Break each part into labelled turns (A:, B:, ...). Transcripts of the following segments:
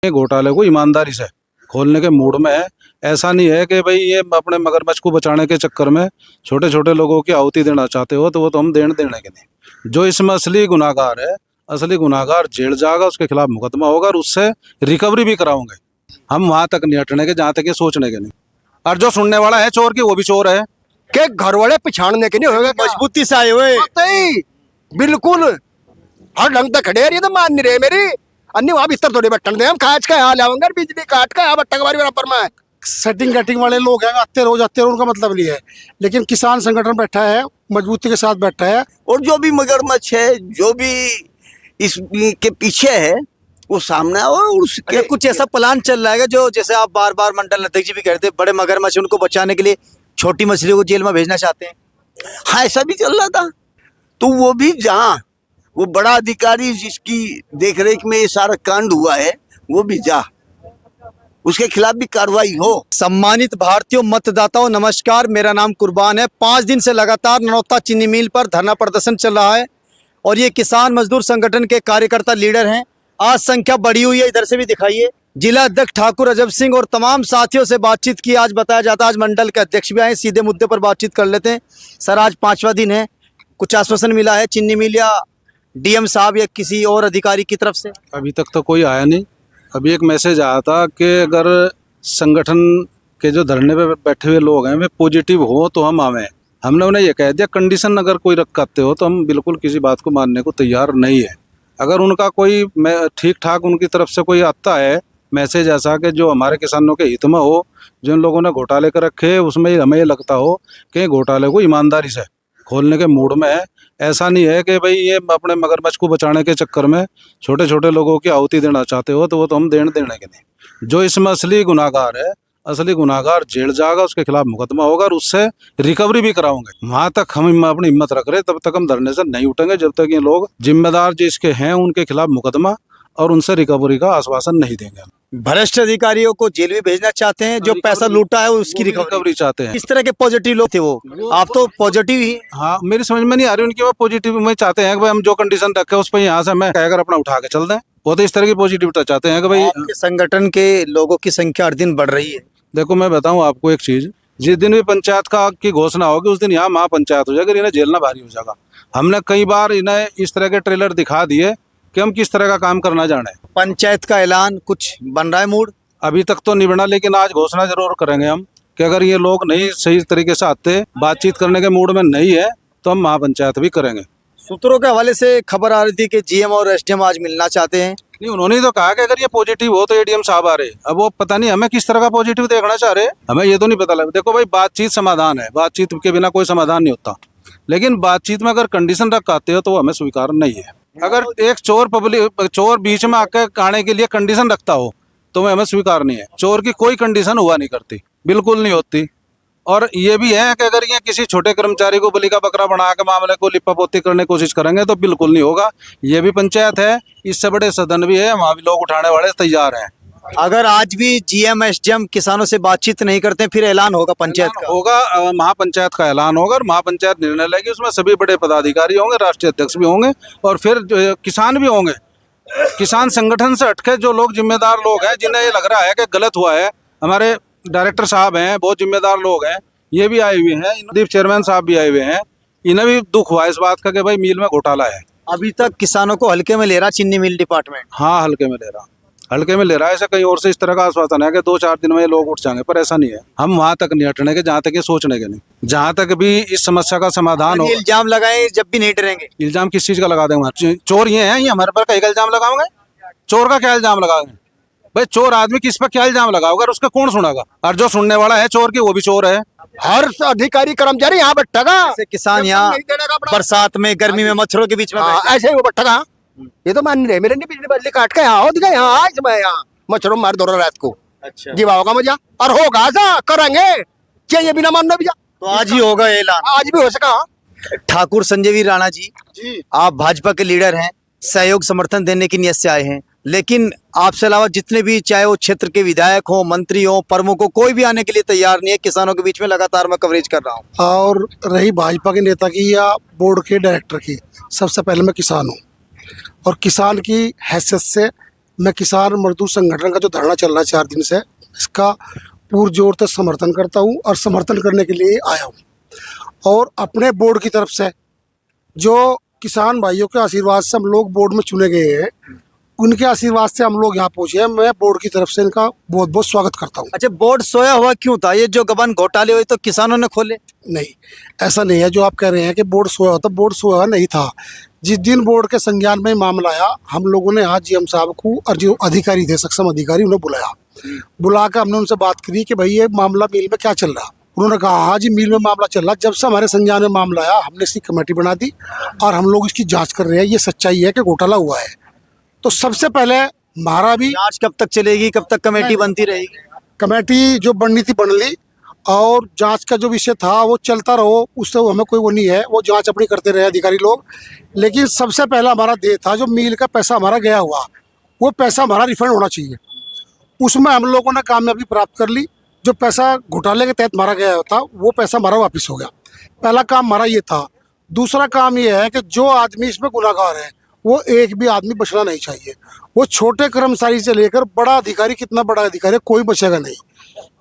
A: ये घोटाले को ईमानदारी से खोलने के मूड में है। ऐसा नहीं है कि भाई ये अपने मगरमच्छ को बचाने के चक्कर में छोटे छोटे लोगों की आहुति देना चाहते हो, तो वो तो हम देने के नहीं। जो इसमें असली गुनाहगार है, असली गुनाहगार जेल जाएगा, उसके खिलाफ मुकदमा होगा और उससे रिकवरी भी कराओगे। हम वहां तक नहीं हटने के जहाँ तक ये सोचने के नहीं। और जो सुनने वाला है चोर की, वो भी चोर है
B: के घर वाले पिछाड़ने के नहीं होगा,
C: मजबूती से आए हुए
B: बिल्कुल हर ढंग तक खड़े रही तो मान नहीं रहे मेरी अन्य वहां बिस्तर थोड़ी बट्टन दे हम काट का हाल आऊंगा बिजली काट का बट्टा के बराबर में
C: सेटिंग कटिंग वाले लोग हैं, आते रोज उनका मतलब नहीं है। लेकिन किसान संगठन बैठा है, मजबूती के साथ बैठा है।
D: और जो भी मगरमच्छ है, जो भी इसके पीछे है, वो सामने और उसके
E: कुछ ऐसा प्लान चल रहा है जो जैसे आप बार बार मंडल अध्यक्ष जी भी कहते हैं, बड़े मगरमच्छ उनको बचाने के लिए छोटी मछलियों को जेल में भेजना चाहते हैं।
D: हाँ, ऐसा भी चल रहा था। तो वो भी जहाँ वो बड़ा अधिकारी जिसकी देखरेख में ये सारा कांड हुआ है, वो भी जा उसके खिलाफ भी कार्रवाई हो।
E: सम्मानित भारतीयों, मतदाताओं, नमस्कार। मेरा नाम कुर्बान है। 5 दिन से लगातार ननौता चीनी मिल पर धरना प्रदर्शन चल रहा है और ये किसान मजदूर संगठन के कार्यकर्ता लीडर हैं। आज संख्या बढ़ी हुई है, इधर से भी दिखाइए। जिला अध्यक्ष ठाकुर अजब सिंह और तमाम साथियों से बातचीत की। आज बताया जाता है आज मंडल के अध्यक्ष भी आए, सीधे मुद्दे पर बातचीत कर लेते हैं। सर, आज 5वां दिन है, कुछ आश्वासन मिला है चीनी मिल या डीएम साहब या किसी और अधिकारी की तरफ से?
A: अभी तक तो कोई आया नहीं। अभी एक मैसेज आया था कि अगर संगठन के जो धरने पे बैठे हुए लोग हैं वे पॉजिटिव हो तो हम आवें। हमने उन्हें ये कह दिया, कंडीशन अगर कोई रखते हो तो हम बिल्कुल किसी बात को मानने को तैयार नहीं है। अगर उनका कोई ठीक ठाक उनकी तरफ से कोई आता है मैसेज ऐसा कि जो हमारे किसानों के हित में हो, जिन लोगों ने घोटाले कर रखे उसमें हमें ये लगता हो कि घोटाले को ईमानदारी से खोलने के मूड में है। ऐसा नहीं है कि भाई ये अपने मगरमच्छ को बचाने के चक्कर में छोटे छोटे लोगों की आहुति देना चाहते हो, तो वो तो हम देने के नहीं। जो इसमें असली गुनाहगार है, असली गुनाहगार जेल जाएगा, उसके खिलाफ मुकदमा होगा और उससे रिकवरी भी कराओगे। वहां तक हम अपनी हिम्मत रख रहे, तब तक हम धरने से नहीं उठेंगे जब तक ये लोग जिम्मेदार जिसके हैं उनके खिलाफ मुकदमा और उनसे रिकवरी का आश्वासन नहीं देंगे।
E: भ्रष्ट अधिकारियों को जेल भी भेजना चाहते हैं, जो पैसा लूटा है उसकी
A: रिकवरी चाहते हैं।
E: किस तरह के पॉजिटिव लोग थे वो? आप तो पॉजिटिव ही।
A: हाँ, मेरी समझ में नहीं आ रही उनकी। वो पॉजिटिव में चाहते हैं कि भाई हम जो कंडीशन रखे उस पर यहाँ से हमें कहकर अपना उठा के चल दें। वो तो इस तरह की पॉजिटिविटी चाहते हैं कि भाई
E: आपके संगठन के लोगों की संख्या हर दिन बढ़ रही है।
A: देखो, मैं बताऊं आपको एक चीज, जिस दिन भी पंचायत की घोषणा होगी उस दिन यहाँ महापंचायत हो जाएगी, इन्हें झेलना भारी हो जाएगा। हमने कई बार इन्हें इस तरह के ट्रेलर दिखा दिए कि हम किस तरह का काम करना जाने।
E: पंचायत का ऐलान कुछ बन रहा है मूड?
A: अभी तक तो नहीं बना, लेकिन आज घोषणा जरूर करेंगे हम कि अगर ये लोग नहीं सही तरीके से आते, बातचीत करने के मूड में नहीं है, तो हम महापंचायत भी करेंगे।
E: सूत्रों के हवाले से खबर आ रही थी कि जीएम और एसडीएम आज मिलना चाहते हैं।
A: नहीं, उन्होंने तो कहा कि अगर ये पॉजिटिव हो तो एडीएम साहब आ रहे। अब वो पता नहीं हमें किस तरह का पॉजिटिव देखना चाह रहे, हमें ये तो नहीं पता लगा। देखो भाई, बातचीत समाधान है, बातचीत के बिना कोई समाधान नहीं होता। लेकिन बातचीत में अगर कंडीशन रख आते हो तो वो हमें स्वीकार नहीं है। अगर एक चोर बीच में आकर आने के लिए कंडीशन रखता हो तो हमें स्वीकार नहीं है। चोर की कोई कंडीशन हुआ नहीं करती, बिल्कुल नहीं होती। और ये भी है कि अगर ये किसी छोटे कर्मचारी को बलि का बकरा बना के मामले को लिपापोती करने की कोशिश करेंगे तो बिल्कुल नहीं होगा। ये भी पंचायत है, इससे बड़े सदन भी है, वहाँ भी लोग उठाने वाले तैयार हैं।
E: अगर आज भी जीएम एसडीएम किसानों से बातचीत नहीं करते फिर ऐलान होगा पंचायत का?
A: होगा, महापंचायत का ऐलान होगा और महापंचायत निर्णय लेगी। उसमें सभी बड़े पदाधिकारी होंगे, राष्ट्रीय अध्यक्ष भी होंगे और फिर किसान भी होंगे। किसान संगठन से हटके जो लोग जिम्मेदार लोग हैं, जिन्हें ये लग रहा है कि गलत हुआ है, हमारे डायरेक्टर साहब हैं, बहुत जिम्मेदार लोग हैं, ये भी आए हुए हैं, दीप चेयरमैन साहब भी आए हुए हैं। इन्हें भी दुख हुआ इस बात का कि भाई मिल में घोटाला है।
E: अभी तक किसानों को हल्के में ले रहा चीनी मिल डिपार्टमेंट?
A: हाँ, हल्के में ले रहा है। ऐसा कहीं और से इस तरह का आश्वासन है कि 2-4 दिन में ये लोग उठ जाएंगे, पर ऐसा नहीं है। हम वहां तक नहीं हटने के जहाँ तक ये सोचने के नहीं। जहाँ तक भी इस समस्या का समाधान हो।
E: इल्जाम लगाए जब भी नहीं डरेंगे?
A: इल्जाम किस चीज का लगा देंगे? चोर ये हैं, ये हमारे पर कहीं का इल्जाम लगाओगे? चोर का क्या इल्जाम लगाओगे भाई? चोर आदमी किस पर क्या इल्जाम लगाओगे और उसका कौन सुनेगा? और जो सुनने वाला है चोर की, वो भी चोर है।
B: हर अधिकारी कर्मचारी यहाँ बैठेगा।
E: किसान यहाँ बरसात में गर्मी में मच्छरों के बीच में
B: ऐसे ही वो बैठेगा। ये तो मान नहीं रहे मेरे, नहीं बिजली बदली काट के यहाँ होगा, यहाँ आज मैं यहाँ मच्छरों मार दो रात को।
E: अच्छा,
B: जीवा होगा मजा और होगा ऐसा करेंगे, चाहिए बिना मानना भी।
E: तो आज ही होगा ऐलान?
B: आज भी हो सका।
E: ठाकुर संजय वीर राणा जी, आप भाजपा के लीडर हैं, सहयोग समर्थन देने की नियत से आए हैं, लेकिन आपसे अलावा जितने भी, चाहे वो क्षेत्र के विधायक हो, मंत्री हो, प्रमुख हो, कोई भी आने के लिए तैयार नहीं है। किसानों के बीच में लगातार मैं कवरेज कर रहा हूँ।
C: और रही भाजपा के नेता की या बोर्ड के डायरेक्टर की, सबसे पहले मैं किसान हूँ और किसान की हैसियत से मैं किसान मजदूर संगठन का जो धरना चल रहा है 4 दिन से, इसका पुरजोर से समर्थन करता हूँ और समर्थन करने के लिए आया हूँ। और अपने बोर्ड की तरफ से जो किसान भाइयों के आशीर्वाद से हम लोग बोर्ड में चुने गए हैं, उनके आशीर्वाद से हम लोग यहाँ पहुँचे हैं। मैं बोर्ड की तरफ से इनका बहुत बहुत स्वागत करता हूँ।
E: अच्छा, बोर्ड सोया हुआ क्यों था? ये जो गबन घोटाले हुए तो किसानों ने खोले?
C: नहीं, ऐसा नहीं है जो आप कह रहे हैं कि बोर्ड सोया होता। बोर्ड सोया नहीं था। जिस दिन बोर्ड के संज्ञान में मामला आया, हम लोगों ने आज जीएम साहब को और जो अधिकारी थे, सक्षम अधिकारी, उन्हें बुलाया। बुला कर हमने उनसे बात करी कि भाई ये मामला मिल में क्या चल रहा। उन्होंने कहा हाँ जी, मिल में मामला चल रहा। जब से हमारे संज्ञान में मामला आया, हमने इसकी कमेटी बना दी और हम लोग इसकी जाँच कर रहे हैं। ये सच्चाई है कि घोटाला हुआ है। तो सबसे पहले हमारा भी
E: जांच कब तक चलेगी, कब तक कमेटी बनती रहेगी?
C: कमेटी जो बननी थी बन ली, और जांच का जो विषय था वो चलता रहो, उससे हमें कोई वो नहीं है। वो जांच अपनी करते रहे अधिकारी लोग। लेकिन सबसे पहला हमारा ध्येय था, जो मील का पैसा हमारा गया हुआ, वो पैसा हमारा रिफंड होना चाहिए। उसमें हम लोगों ने कामयाबी प्राप्त कर ली। जो पैसा घोटाले के तहत मारा गया था, वो पैसा हमारा वापस हो गया। पहला काम हमारा ये था। दूसरा काम ये है कि जो आदमी इसमें गुनाहगार है, वो एक भी आदमी बचना नहीं चाहिए। वो छोटे कर्मचारी से लेकर बड़ा अधिकारी, कितना बड़ा अधिकारी, कोई बचेगा नहीं।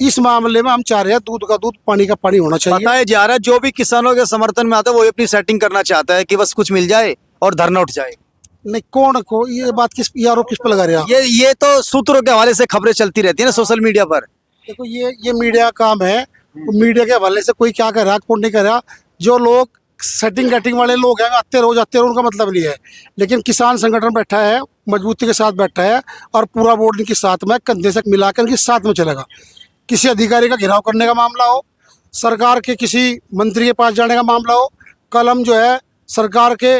C: इस मामले में हम चाह रहे हैं दूध का दूध, पानी का पानी होना चाहिए।
E: बताया जा रहा है जो भी किसानों के समर्थन में आता है वो अपनी सेटिंग करना चाहता है कि बस कुछ मिल जाए और धरना उठ जाए।
C: नहीं, कौन को ये बात ये आरोप किस पर लगा रहे हैं आप?
E: ये तो सूत्रों के हवाले से खबरें चलती रहती है ना सोशल मीडिया पर।
C: देखो, ये मीडिया का काम है। मीडिया के हवाले से कोई क्या कर रहा, कौन नहीं कर रहा। जो लोग सेटिंग गेटिंग वाले लोग हैं, आते रहो उनका मतलब नहीं है। लेकिन किसान संगठन बैठा है, मजबूती के साथ बैठा है, और पूरा बोर्ड इनके साथ में, कंधे से मिलाकर इनके साथ में चलेगा। किसी अधिकारी का घेराव करने का मामला हो, सरकार के किसी मंत्री के पास जाने का मामला हो। कल हम जो है सरकार के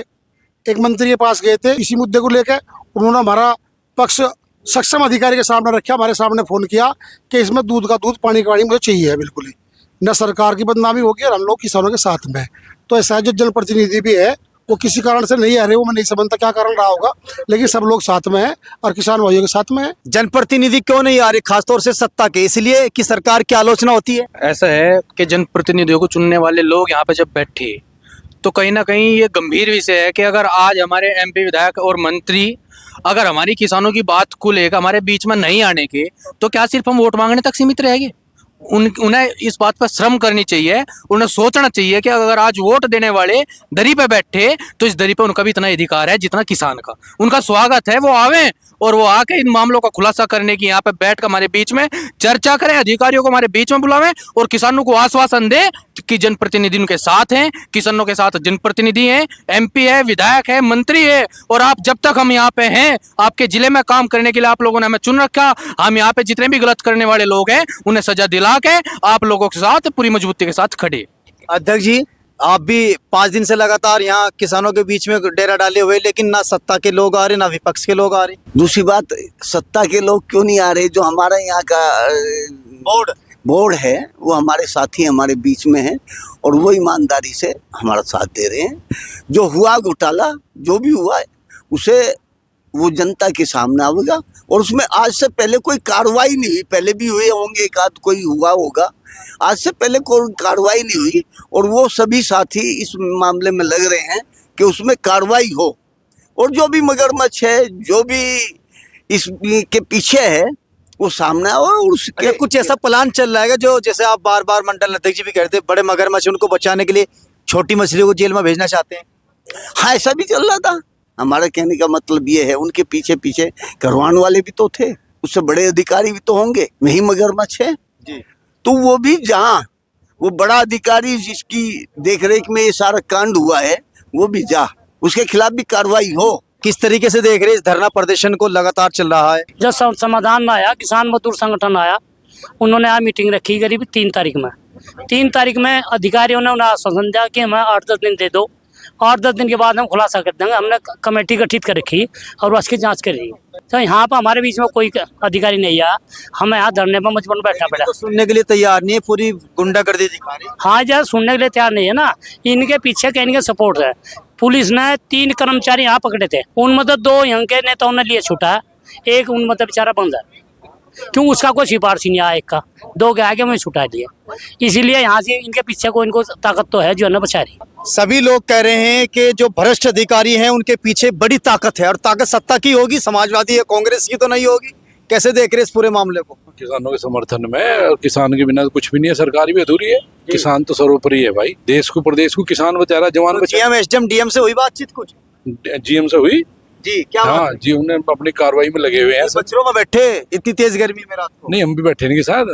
C: एक मंत्री के पास गए थे इसी मुद्दे को लेकर। उन्होंने हमारा पक्ष सक्षम अधिकारी के सामने रखा, हमारे सामने फ़ोन किया कि इसमें दूध का दूध, पानी का पानी मुझे चाहिए है। बिल्कुल ही न सरकार की बदनामी होगी और हम लोग किसानों के साथ में। तो ऐसा है, जो जनप्रतिनिधि भी है वो किसी कारण से नहीं आ रहे, वो मैं नहीं समझता क्या कारण रहा होगा, लेकिन सब लोग साथ में हैं और किसान भाइयों के साथ में है।
E: जनप्रतिनिधि क्यों नहीं आ रहे, खासतौर से सत्ता के? इसलिए कि सरकार की आलोचना होती है।
F: ऐसा है कि जनप्रतिनिधियों को चुनने वाले लोग यहाँ पे जब बैठे तो कहीं ना कहीं ये गंभीर विषय है कि अगर आज हमारे एमपी विधायक और मंत्री अगर हमारी किसानों की बात को लेकर हमारे बीच में नहीं आने के, तो क्या सिर्फ हम वोट मांगने तक सीमित रहेंगे? उन्हें इस बात पर श्रम करनी चाहिए। उन्हें सोचना चाहिए कि अगर आज वोट देने वाले दरी पे बैठे तो इस दरी पे उनका भी इतना अधिकार है जितना किसान का। उनका स्वागत है, वो आवे और वो आके इन मामलों का खुलासा करने की यहाँ पे बैठ कर हमारे बीच में चर्चा करें, अधिकारियों को हमारे बीच में बुलावें और किसानों को आश्वासन दे कि जनप्रतिनिधि उनके साथ हैं, किसानों के साथ जनप्रतिनिधि हैं, एमपी है, विधायक है, मंत्री है। और आप जब तक हम यहाँ पे हैं, आपके जिले में काम करने के लिए आप लोगों ने हमें चुन रखा। हम यहाँ पे जितने भी गलत करने वाले लोग हैं उन्हें सजा दिला के आप लोगों के साथ पूरी मजबूती के साथ खड़े।
E: अध्यक्ष जी, आप भी 5 दिन से लगातार यहाँ किसानों के बीच में डेरा डाले हुए, लेकिन ना सत्ता के लोग आ रहे, ना विपक्ष के लोग आ रहे।
D: दूसरी बात, सत्ता के लोग क्यों नहीं आ रहे? जो हमारे यहाँ का बोर्ड है वो हमारे साथी हमारे बीच में है और वो ईमानदारी से हमारा साथ दे रहे हैं। जो हुआ घोटाला, जो भी हुआ है, उसे वो जनता के सामने आएगा और उसमें आज से पहले कोई कार्रवाई नहीं हुई। पहले भी हुए होंगे, एक आध कोई हुआ होगा, आज से पहले कोई कार्रवाई नहीं हुई और वो सभी साथी इस मामले में लग रहे हैं कि उसमें कार्रवाई हो और जो भी मगरमच्छ है, जो भी इसके पीछे है, वो सामने आओ। और उसके
E: कुछ ऐसा प्लान चल रहा है जो, जैसे आप बार बार मंडल अध्यक्ष जी भी कहते हैं, बड़े मगरमच्छ उनको बचाने के लिए छोटी मछलियों को जेल में भेजना चाहते हैं।
D: हाँ, ऐसा भी चल रहा था। हमारा कहने का मतलब ये है, उनके पीछे पीछे करवाने वाले भी तो थे, उससे बड़े अधिकारी भी तो होंगे, वही मगरमच्छ है जी। तो वो भी जहाँ वो बड़ा अधिकारी जिसकी देखरेख में ये सारा कांड हुआ है, वो भी जा, उसके खिलाफ भी कार्रवाई हो।
E: किस तरीके से देख रहे इस धरना प्रदर्शन को? लगातार चल रहा है।
G: जब समाधान आया, किसान मजदूर संगठन आया, उन्होंने यहाँ मीटिंग रखी करीब 3 तारीख में। 3 तारीख में अधिकारियों ने उन्हें आश्वासन दिया कि हमें 8-10 दिन दे दो और 10 दिन के बाद हम खुलासा कर देंगे। हमने कमेटी गठित कर रखी और उसकी जांच कर रही है। तो यहाँ पर हमारे बीच में कोई अधिकारी नहीं आया, हमें यहाँ धरने पर मजबूरन बैठना पड़ा।
E: तो सुनने के लिए तैयार नहीं है, पूरी गुंडागर्दी दिखा रही है।
G: हाँ, जब सुनने के लिए तैयार नहीं है ना, इनके पीछे कहीं के सपोर्ट है। पुलिस ने 3 कर्मचारी यहाँ पकड़े थे, उनमें तो 2 यहाँ के नेताओं ने लिए छूटा है, एक उनमें तो बेचारा बंद है। क्यों उसका कोई सिफारिश नहीं आया, एक का 2 के आगे मैं छुटा दिया। इसीलिए यहाँ से इनके पीछे को इनको ताकत तो है जो है ना बचा रही।
E: सभी लोग कह रहे हैं कि जो भ्रष्ट अधिकारी हैं उनके पीछे बड़ी ताकत है और ताकत सत्ता की होगी, समाजवादी या कांग्रेस की तो नहीं होगी। कैसे देख रहे हैं इस पूरे मामले को?
H: किसानों के समर्थन में, और किसान के बिना कुछ भी नहीं है, सरकार भी अधूरी है। किसान तो सर्वोपरि है भाई, देश को प्रदेश को किसान बेचारा जवान बचा।
E: जीएम एसडीएम डीएम से हुई बातचीत कुछ?
H: जीएम से हुई
E: जी, क्या बात
H: हाँ
E: है?
H: जी, उन्हें अपनी कार्रवाई में लगे हुए हैं सब।
E: बच्चों में बैठे इतनी तेज गर्मी में रात को?
H: नहीं, हम भी बैठे नहीं के साथ,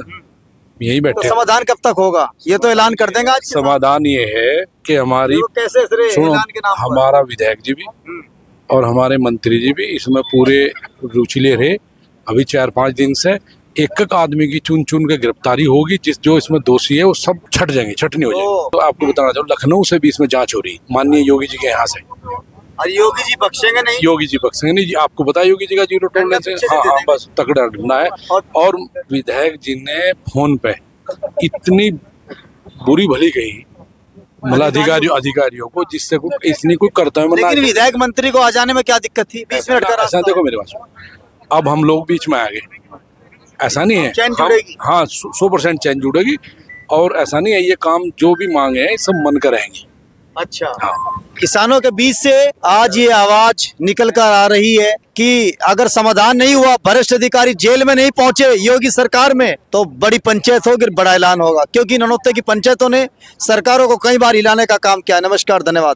H: यही
E: तो
H: बैठे।
E: समाधान कब तक होगा ये तो ऐलान कर देंगे आज?
H: समाधान ये है कि हमारी,
E: वो कैसे सरे
H: सुनो,
E: ऐलान के नाम पर?
H: हमारा विधायक जी भी और हमारे मंत्री जी भी इसमें पूरे रुचि ले रहे। अभी 4-5 दिन से एक एक आदमी की चुन चुन के गिरफ्तारी होगी, जो इसमें दोषी है वो सब छट जाएंगे, छटनी हो जाएंगे। तो आपको बताना चाहूँ, लखनऊ से भी इसमें जांच हो रही माननीय योगी जी के यहाँ से।
E: और योगी जी बख्शेंगे नहीं?
H: योगी जी बख्शेंगे नहीं जी, आपको पता है योगी जी का 0 टॉलरेंस है। हाँ हाँ, बस तकड़ा ढूंढना है। और विधायक जी ने फोन पे इतनी बुरी भली कही मतलब अधिकारियों को, जिससे इसलिए कोई करता है।
E: लेकिन विधायक मंत्री को आ जाने में क्या दिक्कत थी? 20 मिनट का
H: ऐसा
E: रास्ता।
H: देखो मेरे पास, अब हम लोग बीच में आ गए, ऐसा नहीं है।
E: चैन जुड़ेगी।
H: हाँ, 100% चैन जुड़ेगी। और ऐसा नहीं है, ये काम जो भी मांगे हैं सब मन कराएंगे।
E: अच्छा,
H: हाँ।
E: किसानों के बीच से आज ये आवाज निकल कर आ रही है कि अगर समाधान नहीं हुआ, भ्रष्ट अधिकारी जेल में नहीं पहुंचे योगी सरकार में, तो बड़ी पंचायत होगी, बड़ा ऐलान होगा। क्योंकि ननौते की पंचायतों ने सरकारों को कई बार हिलाने का काम किया। नमस्कार, धन्यवाद।